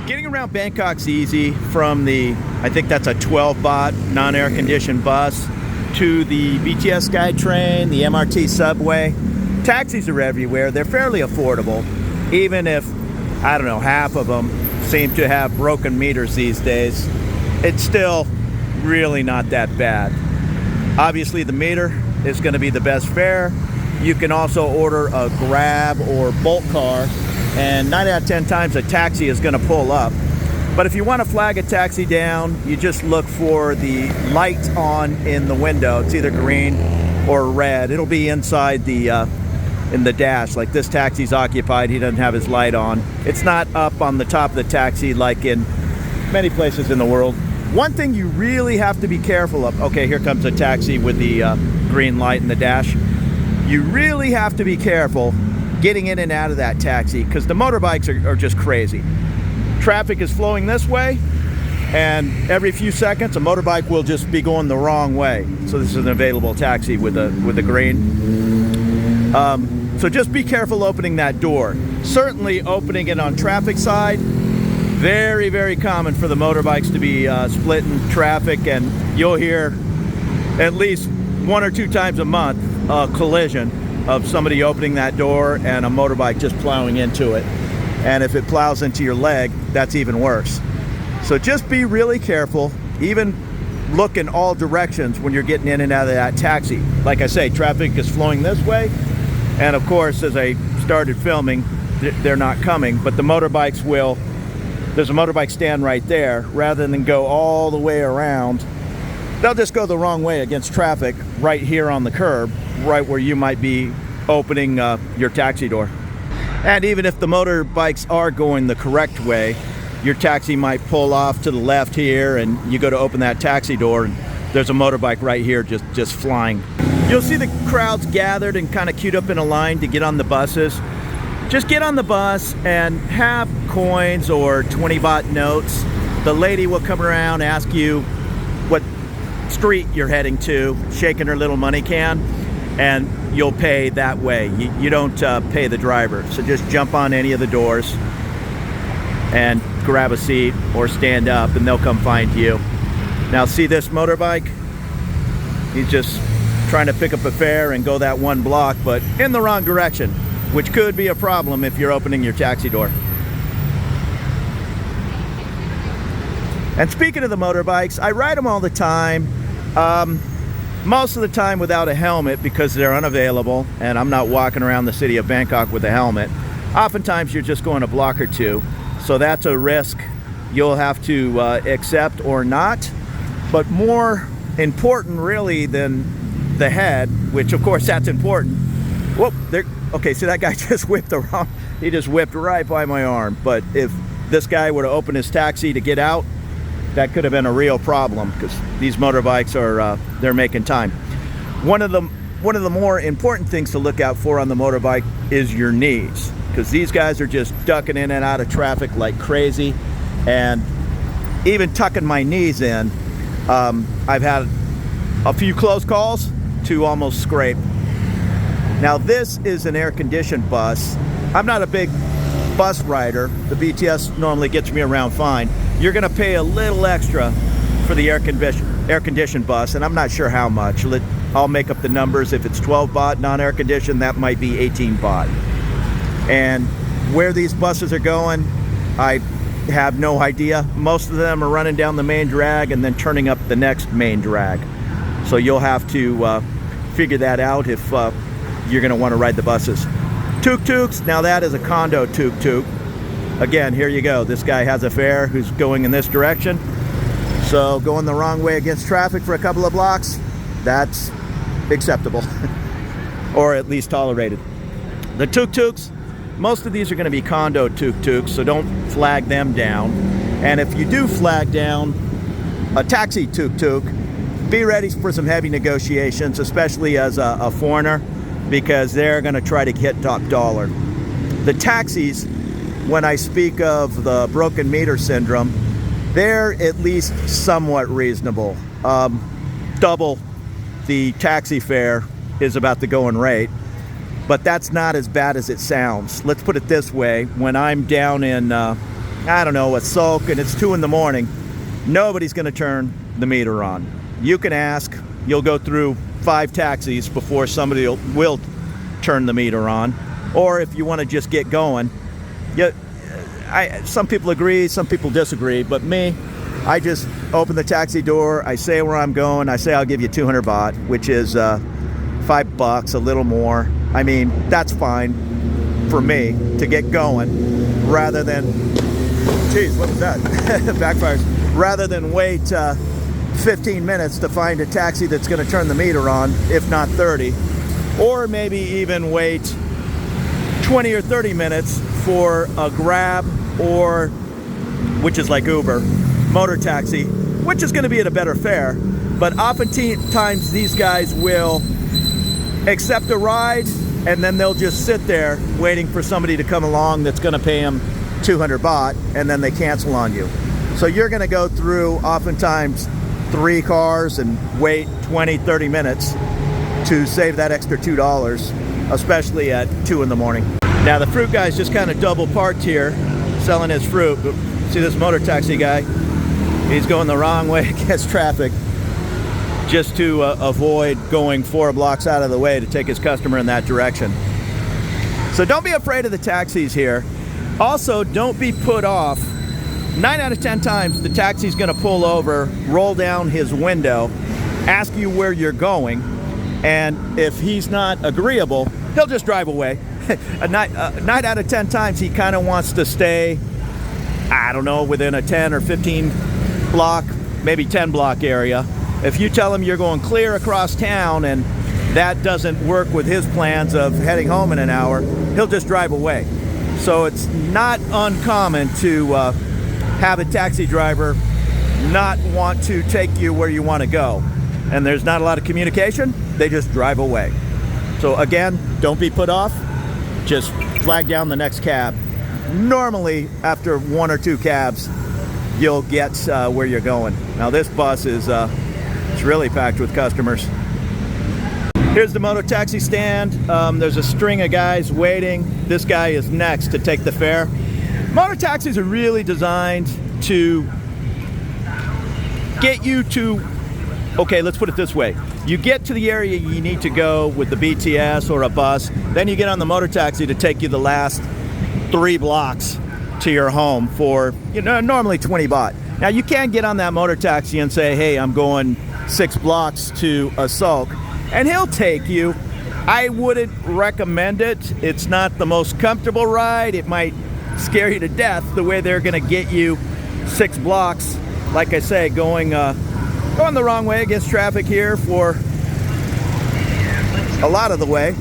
Getting around Bangkok's easy from the, I think that's a 12 baht non-air conditioned bus, to the BTS SkyTrain, the MRT subway. Taxis are everywhere. They're fairly affordable, even if, I don't know, half of them seem to have broken meters these days. It's still really not that bad. Obviously, the meter is going to be the best fare. You can also order a Grab or Bolt car, and 9 out of 10 times a taxi is going to pull up. But if you want to flag a taxi down, you just look for the light on in the window. It's either green or red. It'll be inside the in the dash. Like this taxi's occupied, he doesn't have his light on. It's not up on the top of the taxi like in many places in the world. One thing you really have to be careful of, okay, here comes a taxi with the green light in the dash. You really have to be careful getting in and out of that taxi, because the motorbikes are just crazy. Traffic is flowing this way, and every few seconds a motorbike will just be going the wrong way. So this is an available taxi with a green. So just be careful opening that door. Certainly opening it on traffic side. Very, very common for the motorbikes to be splitting traffic, and you'll hear at least 1 or 2 times a month a collision of somebody opening that door and a motorbike just plowing into it. And if it plows into your leg, that's even worse. So just be really careful. Even look in all directions when you're getting in and out of that taxi. Like I say, traffic is flowing this way. And of course, as I started filming, they're not coming, but the motorbikes will. There's a motorbike stand right there. Rather than go all the way around, they'll just go the wrong way against traffic right here on the curb, right where you might be opening your taxi door. And even if the motorbikes are going the correct way, your taxi might pull off to the left here, and you go to open that taxi door and there's a motorbike right here just flying. You'll see the crowds gathered and kind of queued up in a line to get on the buses. Just get on the bus and have coins or 20 baht notes. The lady will come around, ask you what street you're heading to, shaking her little money can, and you'll pay that way. You don't pay the driver. So just jump on any of the doors and grab a seat or stand up, and they'll come find you. Now see this motorbike? He's just trying to pick up a fare and go that one block, but in the wrong direction, which could be a problem if you're opening your taxi door. And speaking of the motorbikes, I ride them all the time. Most of the time without a helmet because they're unavailable, and I'm not walking around the city of Bangkok with a helmet. Oftentimes you're just going a block or two, so that's a risk you'll have to accept or not. But more important really than the head, which of course that's important. Whoop, there, okay, so that guy just whipped the wrong, he just whipped right by my arm. But if this guy were to open his taxi to get out, that could have been a real problem, because these motorbikes are they're making time. One of the more important things to look out for on the motorbike is your knees, because these guys are just ducking in and out of traffic like crazy. And even tucking my knees in, I've had a few close calls to almost scrape. Now this is an air-conditioned bus. I'm not a big bus rider. The BTS normally gets me around fine. You're gonna pay a little extra for the air-conditioned bus, and I'm not sure how much. I'll make up the numbers. If it's 12 baht non-air conditioned, that might be 18 baht. And where these buses are going, I have no idea. Most of them are running down the main drag and then turning up the next main drag. So you'll have to figure that out if you're gonna wanna ride the buses. Tuk Tuks, now that is a condo Tuk Tuk. Again, here you go. This guy has a fare who's going in this direction. So going the wrong way against traffic for a couple of blocks, that's acceptable, or at least tolerated. The Tuk Tuks, most of these are going to be condo Tuk Tuks, so don't flag them down. And if you do flag down a taxi Tuk Tuk, be ready for some heavy negotiations, especially as a foreigner, because they're going to try to get top dollar. The taxis, when I speak of the broken meter syndrome, they're at least somewhat reasonable. Double the taxi fare is about the going rate, but that's not as bad as it sounds. Let's put it this way: when I'm down in I don't know, a sulk, and it's 2 in the morning, nobody's going to turn the meter on. You can ask, you'll go through 5 taxis before somebody will turn the meter on. Or if you want to just get going, some people agree, some people disagree, but me, I just open the taxi door, I say where I'm going, I say I'll give you 200 baht, which is $5, a little more. I mean, that's fine for me to get going, rather than, geez, what was that? Backfires. Rather than wait 15 minutes to find a taxi that's going to turn the meter on, if not 30, or maybe even wait 20 or 30 minutes for a Grab, or, which is like Uber, Motor Taxi, which is going to be at a better fare. But oftentimes these guys will accept a ride, and then they'll just sit there waiting for somebody to come along that's going to pay them 200 baht, and then they cancel on you. So you're going to go through oftentimes 3 cars and wait 20, 30 minutes to save that extra $2, especially at 2 in the morning. Now the fruit guy's just kind of double parked here, selling his fruit. See this motor taxi guy? He's going the wrong way against traffic, just to avoid going 4 blocks out of the way to take his customer in that direction. So don't be afraid of the taxis here. Also, don't be put off. 9 out of 10 times the taxi's going to pull over, roll down his window, ask you where you're going, and if he's not agreeable, he'll just drive away. 9 out of 10 times he kind of wants to stay, I don't know, within a 10 or 15 block, maybe 10 block area. If you tell him you're going clear across town and that doesn't work with his plans of heading home in an hour, he'll just drive away. So it's not uncommon to have a taxi driver not want to take you where you want to go. And there's not a lot of communication, they just drive away. So again, don't be put off, just flag down the next cab. Normally, after 1 or 2 cabs, you'll get where you're going. Now this bus is it's really packed with customers. Here's the Moto Taxi stand. There's a string of guys waiting. This guy is next to take the fare. Moto taxis are really designed to get you to, okay, let's put it this way. You get to the area you need to go with the BTS or a bus, then you get on the motor taxi to take you the last 3 blocks to your home for, normally 20 baht. Now you can't get on that motor taxi and say, hey, I'm going 6 blocks to a sulk, and he'll take you. I wouldn't recommend it. It's not the most comfortable ride. It might scare you to death the way they're going to get you 6 blocks. Like I say, going the wrong way against traffic here for a lot of the way.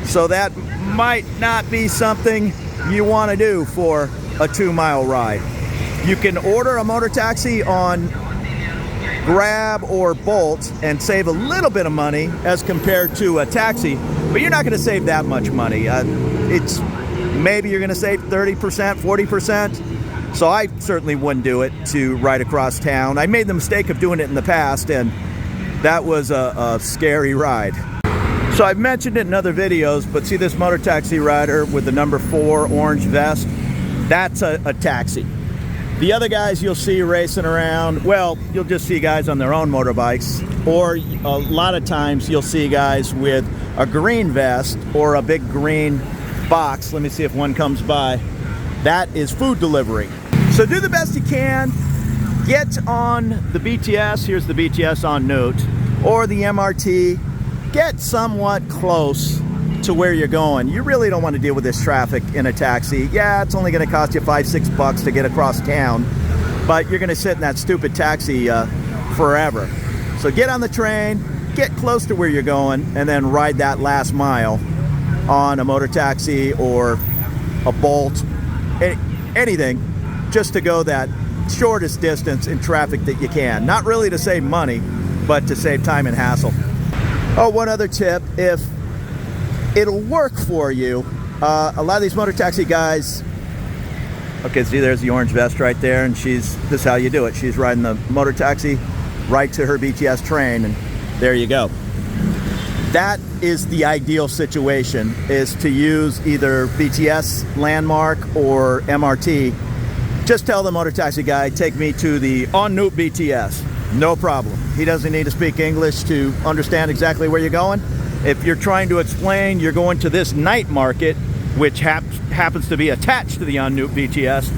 So that might not be something you want to do for a 2-mile ride. You can order a motor taxi on Grab or Bolt and save a little bit of money as compared to a taxi, but you're not going to save that much money. It's maybe you're going to save 30%, 40%. So I certainly wouldn't do it to ride across town. I made the mistake of doing it in the past, and that was a scary ride. So I've mentioned it in other videos, but see this motor taxi rider with the number 4 orange vest? That's a taxi. The other guys you'll see racing around, well, you'll just see guys on their own motorbikes, or a lot of times you'll see guys with a green vest or a big green box. Let me see if one comes by. That is food delivery. So do the best you can. Get on the BTS, here's the BTS en route, or the MRT. Get somewhat close to where you're going. You really don't want to deal with this traffic in a taxi. Yeah, it's only going to cost you $5, $6 to get across town, but you're going to sit in that stupid taxi forever. So get on the train, get close to where you're going, and then ride that last mile on a motor taxi or a Bolt, anything, just to go that shortest distance in traffic that you can. Not really to save money, but to save time and hassle. Oh, one other tip, if it'll work for you, a lot of these motor taxi guys, okay, see there's the orange vest right there, and this is how you do it. She's riding the motor taxi right to her BTS train, and there you go. That is the ideal situation, is to use either BTS landmark or MRT just tell the motor taxi guy, take me to the En Route BTS. No problem. He doesn't need to speak English to understand exactly where you're going. If you're trying to explain you're going to this night market, which happens to be attached to the En Route BTS,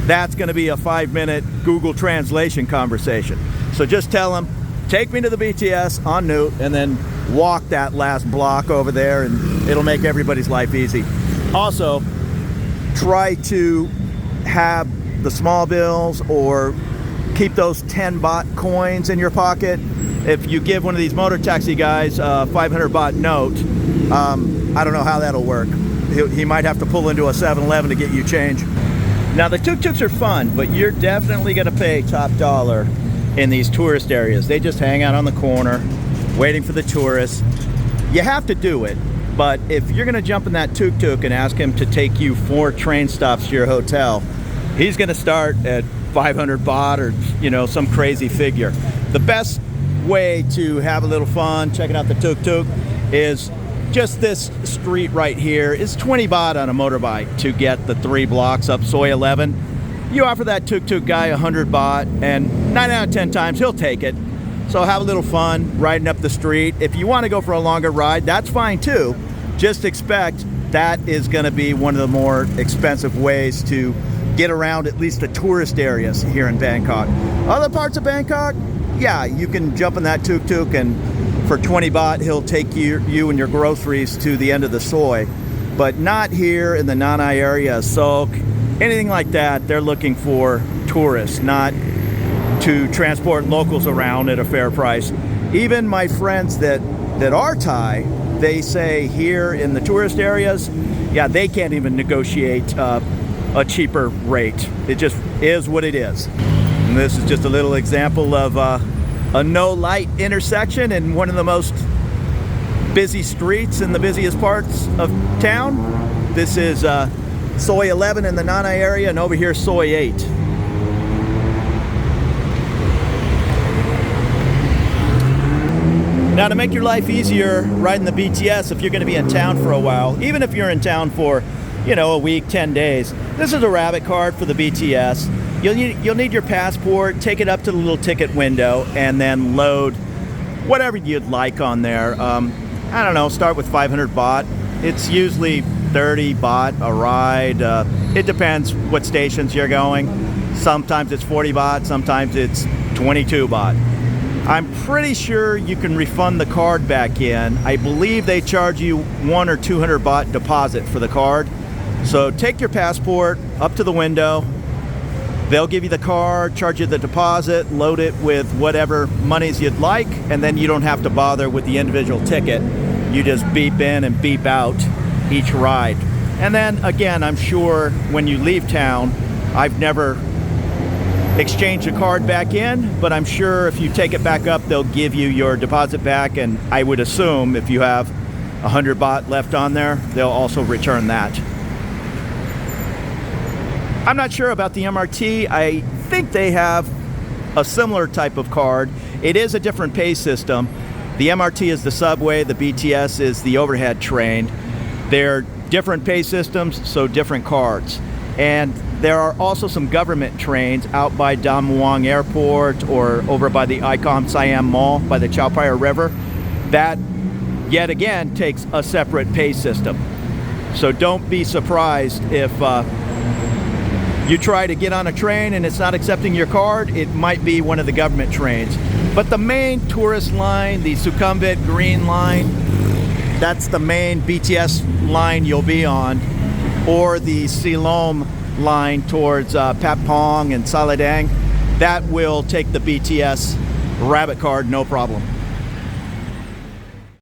that's going to be a 5-minute Google translation conversation. So just tell him, take me to the BTS En Route, and then walk that last block over there, and it'll make everybody's life easy. Also, try to have the small bills or keep those 10 baht coins in your pocket. If you give one of these motor taxi guys a 500 baht note, I don't know how that'll work. He might have to pull into a 7-Eleven to get you change. Now, the tuk-tuks are fun, but you're definitely going to pay top dollar in these tourist areas. They just hang out on the corner waiting for the tourists. You have to do it, but if you're going to jump in that tuk-tuk and ask him to take you 4 train stops to your hotel, he's going to start at 500 baht or some crazy figure. The best way to have a little fun checking out the tuk-tuk is just this street right here. Is 20 baht on a motorbike to get the 3 blocks up Soi 11. You offer that tuk-tuk guy 100 baht, and 9 out of 10 times he'll take it. So have a little fun riding up the street. If you want to go for a longer ride, that's fine too. Just expect that is going to be one of the more expensive ways to get around at least the tourist areas here in Bangkok. Other parts of Bangkok, yeah, you can jump in that tuk-tuk, and for 20 baht he'll take you and your groceries to the end of the Soi. But not here in the Nanai area, Sok, anything like that. They're looking for tourists, not to transport locals around at a fair price. Even my friends that are Thai, they say here in the tourist areas, yeah, they can't even negotiate a cheaper rate. It just is what it is. And this is just a little example of a no light intersection in one of the most busy streets in the busiest parts of town. This is Soi 11 in the Nanai area, and over here Soi 8. Now, to make your life easier riding the BTS, if you're going to be in town for a while, even if you're in town for a week, 10 days. This is a rabbit card for the BTS. You'll need your passport, take it up to the little ticket window, and then load whatever you'd like on there. I don't know, start with 500 baht. It's usually 30 baht a ride. It depends what stations you're going. Sometimes it's 40 baht, sometimes it's 22 baht. I'm pretty sure you can refund the card back in. I believe they charge you 100 or 200 baht deposit for the card. So take your passport up to the window. They'll give you the card, charge you the deposit, load it with whatever monies you'd like, and then you don't have to bother with the individual ticket. You just beep in and beep out each ride. And then again, I'm sure when you leave town, I've never exchanged a card back in, but I'm sure if you take it back up, they'll give you your deposit back, and I would assume if you have 100 baht left on there, they'll also return that. I'm not sure about the MRT. I think they have a similar type of card. It is a different pay system. The MRT is the subway, the BTS is the overhead train. They're different pay systems, so different cards. And there are also some government trains out by Dam Muang Airport or over by the Icon Siam Mall by the Chao Phraya River. That, yet again, takes a separate pay system. So don't be surprised if you try to get on a train and it's not accepting your card. It might be one of the government trains. But the main tourist line, the Sukhumvit Green Line, that's the main BTS line you'll be on, or the Silom line towards Patpong and Saladang. That will take the BTS rabbit card, no problem.